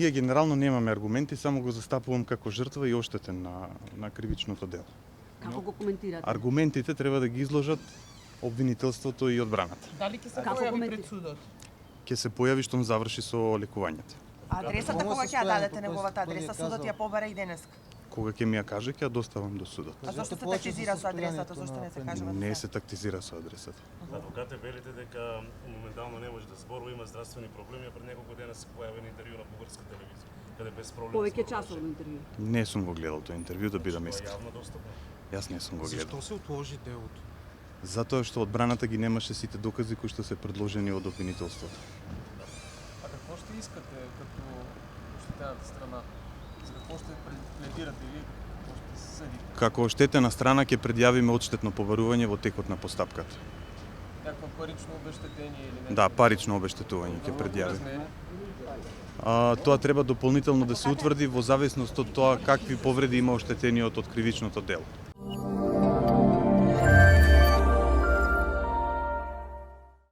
Ние генерално немаме аргументи, само го застапувам како жртва и оштетен на кривичното дело. Како го коментирате? Аргументите треба да ги изложат обвинителството и одбраната. Дали ќе се Како појави коменти- пред судот? Ќе се појави штом заврши со лекувањето. Адресата кога ќе ја дадете неговата адреса, судот ја побара и денес. Кога ќе ми ја каже, ќе ја доставам до судот. А зашто се тактизира со адресата, зашто не се кажува? Не се тактизира со адресата. Адвокате, велите дека моментално не може да зборува, има здравствени проблеми, а пред неколку дена се појави на интервју на бугарска телевизија, каде без проблем Повеќе зборуваше. часово интервју. Не сум го гледал тој интервју, да бидам Тоа е искрен. јавно достапно. Јас не сум го гледал. Зашто се отложи делото? Затоа што одбраната ги немаше сите докази кои што се предложени од обвинителството. А какво ще искате като ощетената страна? За какво ще пледирате вие? Какво ще се съди? Како оштетена страна ќе предјавиме одштетно побарување во текот на постапката. Някакво парично обещетение или нещо? Да, парично обештетување ќе Какво предјавиме. размери? Тоа треба дополнително да се утврди во зависност од тоа какви повреди има оштетениот од кривичното дело.